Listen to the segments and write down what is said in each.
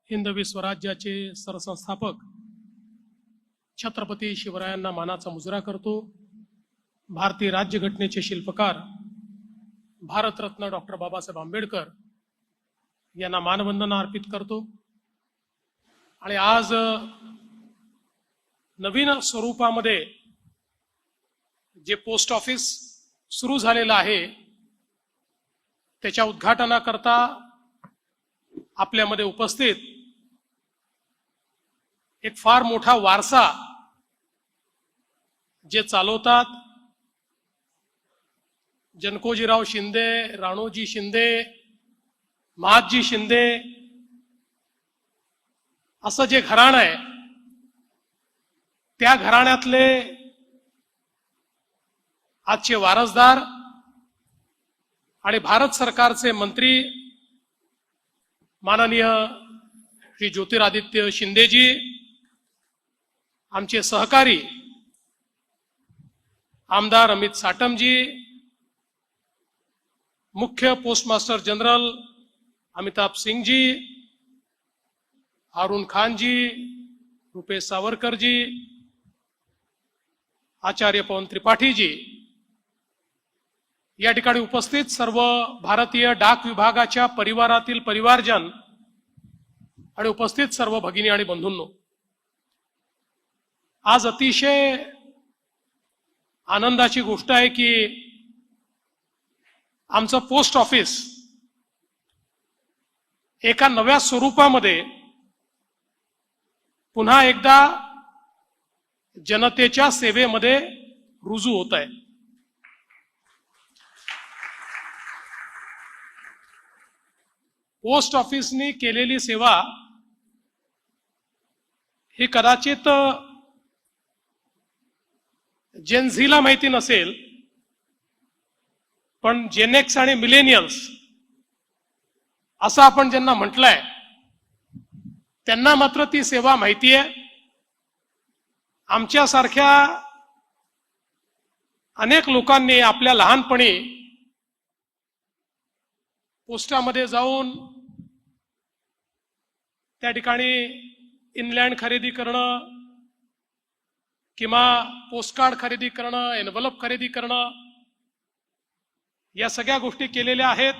हिंदवी स्वराज्याचे सरसंस्थापक छत्रपती शिवरायांना मानाचा मुजरा करतो। भारतीय राज्यघटनेचे शिल्पकार भारतरत्न डॉक्टर बाबासाहेब आंबेडकर यांना मानवंदना अर्पित करतो। आणि आज नवीन स्वरूपामध्ये जे पोस्ट ऑफिस सुरू झालेलं आहे त्याच्या उद्घाटनाकरता आपल्यामध्ये उपस्थित एक फार मोठा वारसा जे चालवतात जनकोजीराव शिंदे, राणोजी शिंदे, महादजी शिंदे असं जे घराणं आहे त्या घराण्यातले आजचे वारसदार आणि भारत सरकारचे मंत्री माननीय श्री ज्योतिरादित्य शिंदेजी, आमचे सहकारी आमदार अमित साटमजी, मुख्य पोस्टमास्टर जनरल अमिताभ सिंह जी, हारून खान जी, रुपेश सावरकर जी, आचार्य पवन त्रिपाठी जी, या ठिकाणी उपस्थित सर्व भारतीय डाक विभागाच्या परिवारातील परिवारजन आणि उपस्थित सर्व भगिनी आणि बंधूंनो, आज अतिशय आनंदाची गोष्ट आहे की आमचं पोस्ट ऑफिस एका नव्या स्वरूपामध्ये पुन्हा एकदा जनतेच्या सेवेमध्ये रुजू होत आहे। पोस्ट ऑफिसनी केलेली सेवा ही कदाचित जेनझीला माहिती नसेल, पण जेनेक्स आणि मिलेनियल्स असं आपण ज्यांना म्हटलंय त्यांना मात्र ती सेवा माहिती आहे। आमच्यासारख्या अनेक लोकांनी आपल्या लहानपणी पोस्टामध्ये जाऊन त्या ठिकाणी इनलँड खरेदी करणं किंवा पोस्टकार्ड खरेदी करणं, एनव्हलप खरेदी करणं, या सगळ्या गोष्टी केलेल्या आहेत।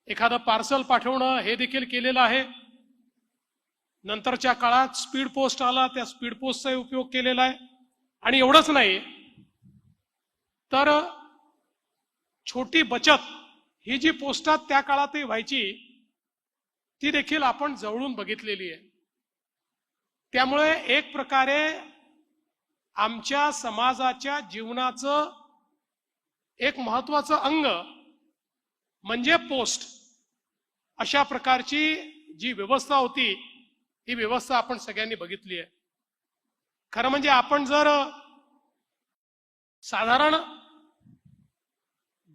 एखादं पार्सल पाठवणं हे देखील केलेलं आहे। नंतरच्या काळात स्पीड पोस्ट आला, त्या स्पीड पोस्टचा उपयोग केलेला आहे। आणि एवढंच नाही तर छोटी बचत ही जी पोस्टात त्या काळातही व्हायची ती देखील आपण जवळून बघितलेली आहे। त्यामुळे एक प्रकारे आमच्या समाजाच्या जीवनाचं एक महत्वाचं अंग म्हणजे पोस्ट, अशा प्रकारची जी व्यवस्था होती ही व्यवस्था आपण सगळ्यांनी बघितली आहे। खरं म्हणजे आपण जर साधारण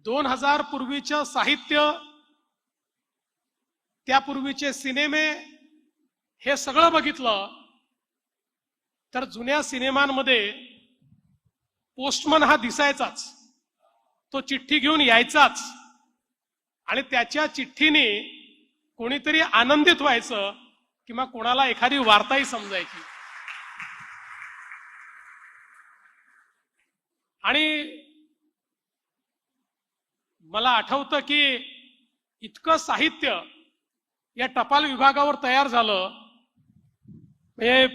2000 पूर्वीचं साहित्य, त्यापूर्वीचे सिनेमे हे सगळं बघितलं तर जुन्या सिनेमांमध्ये पोस्टमन हा दिसायचाच, तो चिठ्ठी घेऊन यायचाच आणि त्याच्या चिठ्ठीने कोणीतरी आनंदित व्हायचं किंवा कोणाला एखादी वार्ताही समजायची। आणि मला आठवतं की इतकं साहित्य या टपाल विभागावर तयार झालं। म्हणजे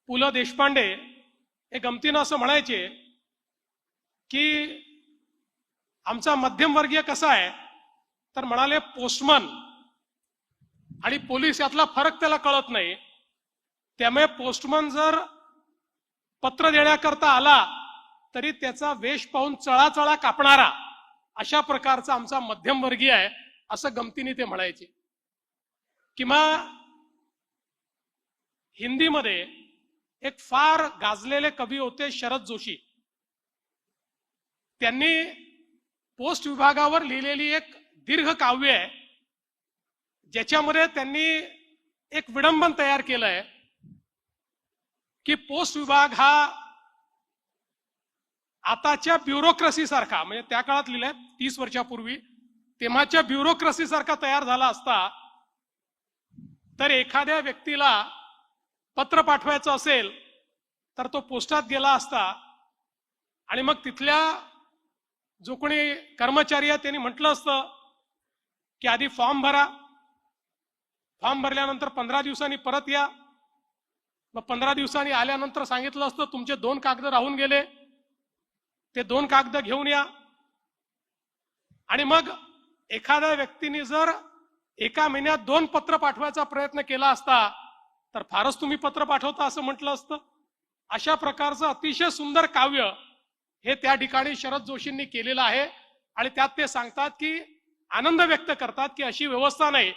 पु ल देशपांडे हे गमतीनं असं म्हणायचे की आमचा मध्यमवर्गीय कसा आहे, तर म्हणाले पोस्टमन आणि पोलीस यातला फरक त्याला कळत नाही, त्यामुळे पोस्टमन जर पत्र देण्याकरता आला तरी त्याचा वेश पाहून चळाचळा कापणारा अशा प्रकारचा आमचा मध्यमवर्गीय आहे, असं गमतीने ते म्हणायचे। किंवा हिंदीमध्ये एक फार गाजलेले कवी होते शरद जोशी, त्यांनी पोस्ट विभागावर लिहिलेली एक दीर्घ काव्य आहे ज्याच्यामध्ये त्यांनी एक विडंबन तयार केलंय की पोस्ट विभाग हा आताच्या ब्युरोक्रेसी सारखा, म्हणजे त्या काळात लिहिलंय 30 वर्षापूर्वी, तेव्हाच्या ब्युरोक्रेसी सारखा तयार झाला असता तर एखाद्या व्यक्तीला पत्र पाठवायचं असेल तर तो पोस्टात गेला असता आणि मग तिथल्या जो कोणी कर्मचारी आहे त्यांनी म्हटलं असतं की आधी फॉर्म भरा, फॉर्म भरल्यानंतर 15 दिवसांनी परत या. मग 15 दिवसांनी आल्यानंतर सांगितलं असतं तुमचे 2 कागद राहून गेले, ते 2 कागद घेऊन या. आणि मग एखाद्या व्यक्तीने जर एका महिन्यात 2 पत्र पाठवायचा प्रयत्न केला असता तर फारच तुम्ही पत्र पाठवता असं म्हटलं असतं. अशा प्रकारचं अतिशय सुंदर काव्य हे त्या ठिकाणी शरद जोशींनी केलेलं आहे. आणि त्यात ते सांगतात की आनंद व्यक्त करतात की अशी व्यवस्था नाही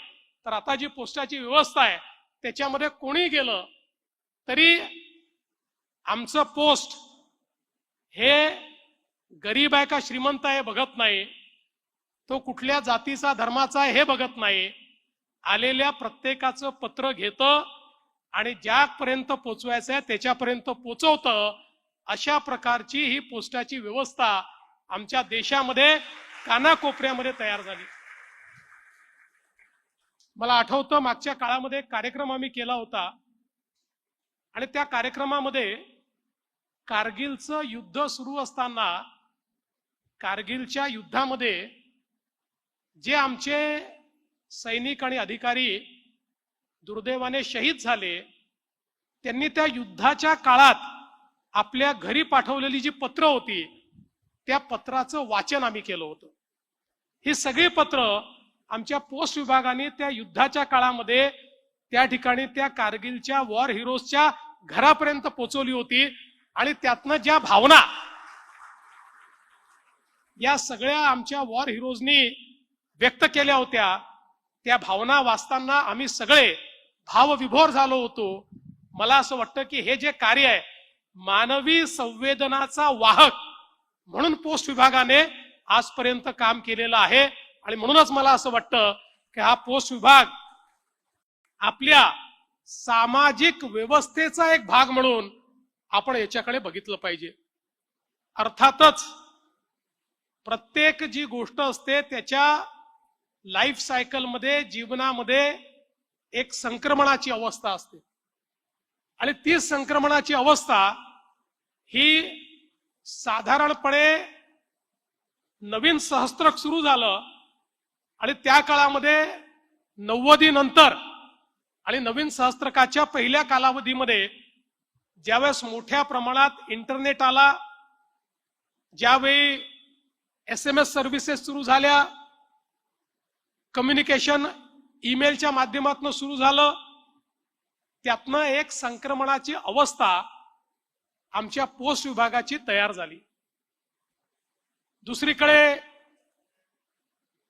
तर आता जी पोस्टाची व्यवस्था आहे त्याच्यामध्ये कोणी गेलं तरी आमचं पोस्ट हे गरीब आहे का श्रीमंत आहे बघत नाही, तो कुठल्या जातीचा धर्माचा आहे हे बघत नाही, आलेल्या प्रत्येकाचं पत्र घेतं आणि ज्यापर्यंत पोचवायचं आहे त्याच्यापर्यंत पोचवतं. अशा प्रकारची ही पोस्टाची व्यवस्था आमच्या देशामध्ये कानाकोपऱ्यामध्ये तयार झाली. मला आठवतं मागच्या काळामध्ये एक कार्यक्रम आम्ही केला होता आणि त्या कार्यक्रमामध्ये कारगिलचं युद्ध सुरू असताना कारगिलच्या युद्धामध्ये जे आमचे सैनिक आणि अधिकारी दुर्दैवाने शहीद झाले त्यांनी त्या युद्धाच्या काळात आपल्या घरी पाठवलेली जी पत्र होती त्या पत्राचं वाचन आम्ही केलं होतं. ही सगळी पत्र आमच्या पोस्ट विभागाने त्या युद्धाच्या काळामध्ये त्या ठिकाणी त्या कारगिलच्या वॉर हिरोजच्या घरापर्यंत पोहोचवली होती. आणि त्यातनं ज्या भावना या सगळ्या आमच्या वॉर हिरोजनी व्यक्त केल्या होत्या त्या भावना वाचताना आम्ही सगळे भावविभोर झालो होतो. मला असं वाटतं की हे जे कार्य आहे मानवी संवेदनाचा वाहक म्हणून पोस्ट विभागाने आजपर्यंत काम केलेलं आहे. आणि म्हणूनच मला असं वाटतं की हा पोस्ट विभाग आपल्या सामाजिक व्यवस्थेचा एक भाग म्हणून आपण याच्याकडे बघितलं पाहिजे. अर्थातच प्रत्येक जी गोष्ट असते त्याच्या लाईफ सायकल मध्ये जीवनामध्ये एक संक्रमणाची अवस्था असते आणि ती संक्रमणाची अवस्था ही साधारणपणे नवीन सहस्त्रक सुरू झालं आणि त्या काळामध्ये 90 नंतर आणि नवीन सहस्त्रकाच्या पहिल्या कालावधीमध्ये ज्यावेळेस मोठ्या प्रमाणात इंटरनेट आला, ज्यावेळी SMS सर्व्हिसेस सुरू झाल्या, कम्युनिकेशन ईमेलच्या माध्यमातून सुरू झालं, त्यातनं एक संक्रमणाची अवस्था आमच्या पोस्ट विभागाची तयार झाली. दुसरीकडे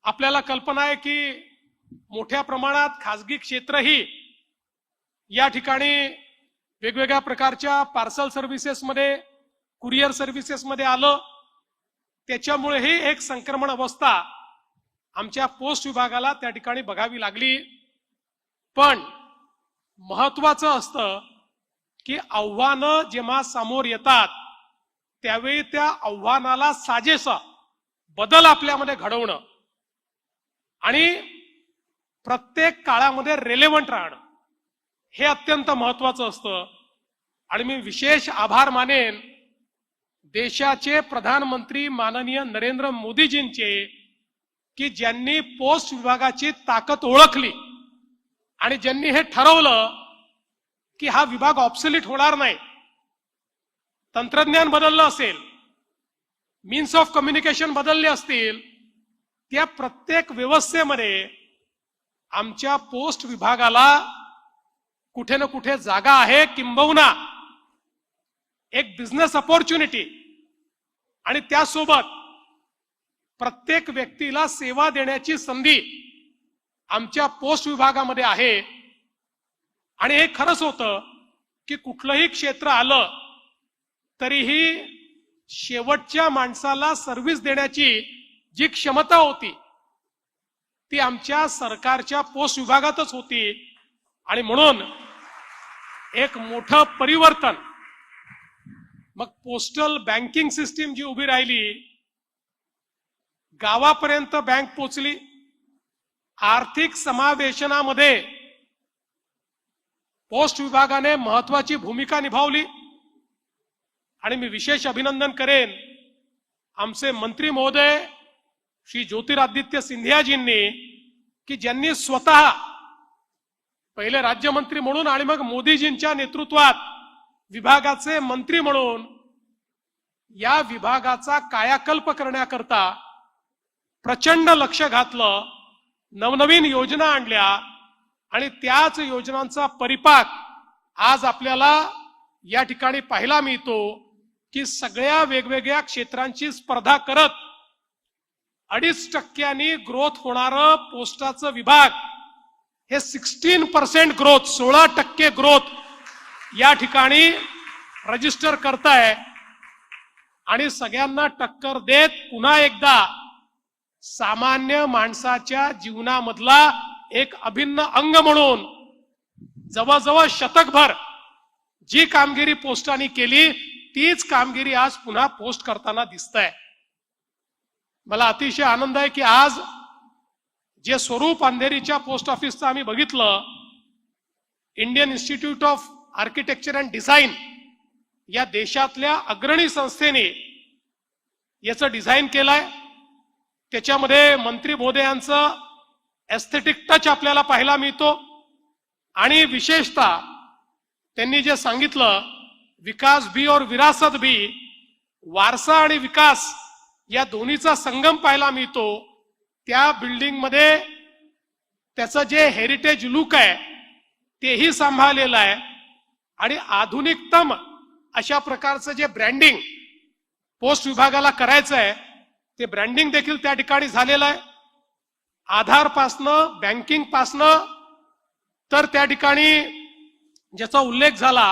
आपल्याला कल्पना आहे की मोठ्या प्रमाणात खासगी क्षेत्रही या ठिकाणी वेगवेगळ्या प्रकारच्या पार्सल सर्व्हिसेसमध्ये, कुरिअर सर्व्हिसेसमध्ये आलं. त्याच्यामुळेही एक संक्रमण अवस्था आमच्या पोस्ट विभागाला त्या ठिकाणी बघावी लागली. पण महत्वाचं असतं की आव्हानं जेव्हा समोर येतात त्यावेळी त्या आव्हानाला साजेसा बदल आपल्यामध्ये घडवणं आणि प्रत्येक काळामध्ये रेलेव्हंट राहणं हे अत्यंत महत्वाचं असतं. आणि मी विशेष आभार मानेन देशाचे प्रधानमंत्री माननीय नरेंद्र मोदीजींचे की ज्यांनी पोस्ट विभागाची ताकद ओळखली आणि ज्यांनी हे ठरवलं की हा विभाग ऑब्सोलीट होणार नाही. तंत्रज्ञान बदललं असेल, मीन्स ऑफ कम्युनिकेशन बदलले असतील, त्या प्रत्येक व्यवस्थेमध्ये आमच्या पोस्ट विभागाला कुठे ना कुठे जागा आहे, किंबहुना एक बिझनेस अपॉर्च्युनिटी आणि त्यासोबत प्रत्येक व्यक्तीला सेवा देण्याची संधी आमच्या पोस्ट विभागामध्ये आहे. आणि हे खरंच होतं की कुठलंही क्षेत्र आलं तरीही शेवटच्या माणसाला सर्व्हिस देण्याची जी क्षमता होती ती आमच्या सरकारच्या पोस्ट विभागातच होती. आणि म्हणून एक मोठं परिवर्तन, मग पोस्टल बँकिंग सिस्टीम जी उभी राहिली, गावापर्यंत बँक पोचली, आर्थिक समावेशनामध्ये पोस्ट विभागाने महत्वाची भूमिका निभावली आणि मी विशेष अभिनंदन करेन आमचे मंत्री महोदय श्री ज्योतिरादित्य सिंधियाजींनी की ज्यांनी स्वतः पहिले राज्यमंत्री म्हणून आणि मग मोदीजींच्या नेतृत्वात विभागाचे मंत्री म्हणून या विभागाचा कायाकल्प करण्याकरता प्रचंड लक्ष घातलं, नवनवीन योजना आणल्या आणि त्याच योजनांचा परिपाक आज आपल्याला या ठिकाणी पाहायला मिळतो की सगळ्या वेगवेगळ्या क्षेत्रांची स्पर्धा करत 2.5% ग्रोथ होणारं पोस्टाचं विभाग हे 16% ग्रोथ 16% ग्रोथ या ठिकाणी रजिस्टर करताय आणि सगळ्यांना टक्कर देत पुन्हा एकदा सामान्य माणसाच्या जीवनामधला एक अभिन्न अंग म्हणून जवळजवळ शतकभर जी कामगिरी पोस्टाने केली तीच कामगिरी आज पुन्हा पोस्ट करताना दिसतंय। मला अतिशय आनंद आहे की आज जे स्वरूप अंधेरीच्या पोस्ट ऑफिसचं आम्ही बघितलं, Indian institute of architecture and design या देशातल्या अग्रणी संस्थेने याचं डिझाईन केलंय। त्याच्यामध्ये मंत्री महोदयांचं एस्थेटिक टच आपल्याला पाहायला मिळतो आणि विशेषतः त्यांनी जे सांगितलं विकास भी और विरासत भी, वारसा आणि विकास या दोन्हीचा संगम पाहायला मिळतो। त्या बिल्डिंग मध्ये त्याचं जे हेरिटेज लुक आहे तेही सांभाळलेलं आहे आणि आधुनिकतम अशा प्रकारचं जे ब्रँडिंग पोस्ट विभागाला करायचं आहे ते ब्रँडिंग देखील त्या ठिकाणी झालेलं आहे। आधार पासनं बँकिंग पासनं तर त्या ठिकाणी ज्याचा उल्लेख झाला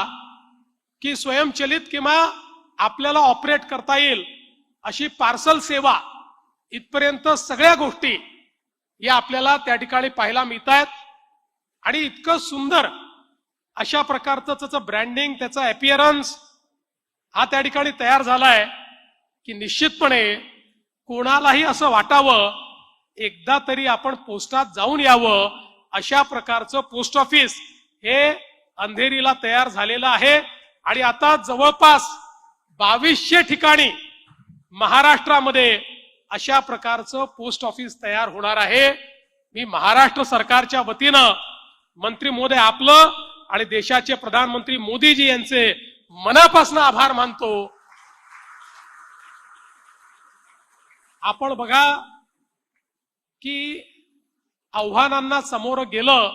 की स्वयंचलित किंवा आपल्याला ऑपरेट करता येईल अशी पार्सल सेवा इथपर्यंत सगळ्या गोष्टी या आपल्याला त्या ठिकाणी पाहायला मिळतात आणि इतकं सुंदर अशा प्रकारचं त्याचं ब्रँडिंग त्याचा अपीअरन्स हा त्या ठिकाणी तयार झालाय की निश्चितपणे कोणालाही असं वाटावं एकदा तरी आपण पोस्टात जाऊन यावं अशा प्रकारचं पोस्ट ऑफिस हे अंधेरीला तयार झालेलं आहे आणि आता जवळपास 2200 ठिकाणी महाराष्ट्रामध्ये अशा प्रकारचं पोस्ट ऑफिस तयार होणार आहे। मी महाराष्ट्र सरकारच्या वतीनं मंत्री महोदय आपलं आणि देशाचे प्रधानमंत्री मोदीजी यांचे मनापासून आभार मानतो। आपण बघा की आव्हानांना समोर गेलं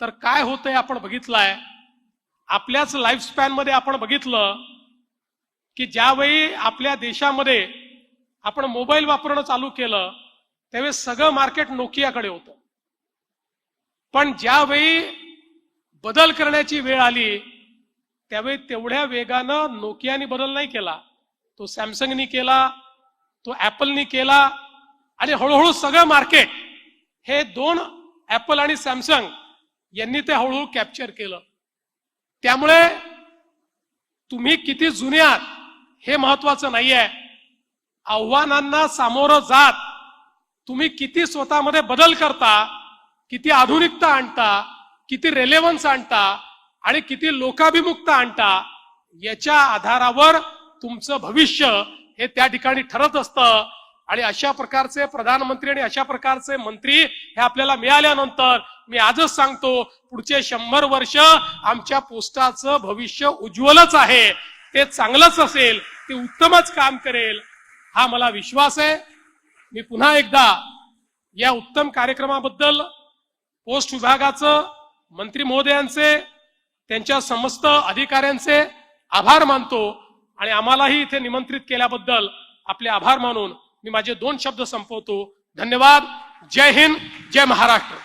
तर काय होतंय आपण बघितलंय। आपल्याच लाईफ स्पॅन मध्ये आपण बघितलं की ज्यावेळी आपल्या देशामध्ये आपण मोबाईल वापरणं चालू केलं त्यावेळी सगळं मार्केट नोकियाकडे होतं, पण ज्यावेळी बदल करण्याची वेळ आली त्यावेळी तेवढ्या वेगानं नोकियाने बदल नाही केला, तो सॅमसंगनी केला, तो ऍपलनी केला आणि हळूहळू सगळं मार्केट हे दोन ऍपल आणि सॅमसंग यांनी ते हळूहळू कॅप्चर केलं। त्यामुळे तुम्ही किती जुने आहात हे महत्वाचं नाहीये, आव्हानांना सामोरं जात तुम्ही किती स्वतःमध्ये बदल करता, किती आधुनिकता आणता, किती रेलेव्हन्स आणता आणि किती लोकाभिमुखता आणता याच्या आधारावर तुमचं भविष्य हे त्या ठिकाणी ठरत असतं। आणि अशा प्रकारचे प्रधानमंत्री आणि अशा प्रकारचे मंत्री हे आपल्याला मिळाल्यानंतर मी आजच सांगतो पुढचे 100 वर्ष आमच्या पोस्टाचं भविष्य उज्ज्वलच आहे, ते चांगलंच असेल, ते उत्तमच काम करेल हा मला विश्वास आहे। मी पुन्हा एकदा या उत्तम कार्यक्रमाबद्दल पोस्ट विभागाचं मंत्री महोदयांचे त्यांच्या समस्त अधिकाऱ्यांचे आभार मानतो आणि आम्हालाही इथे निमंत्रित केल्याबद्दल आपले आभार मानून मी माझे 2 शब्द संपवतो। धन्यवाद। जय हिंद, जय महाराष्ट्र।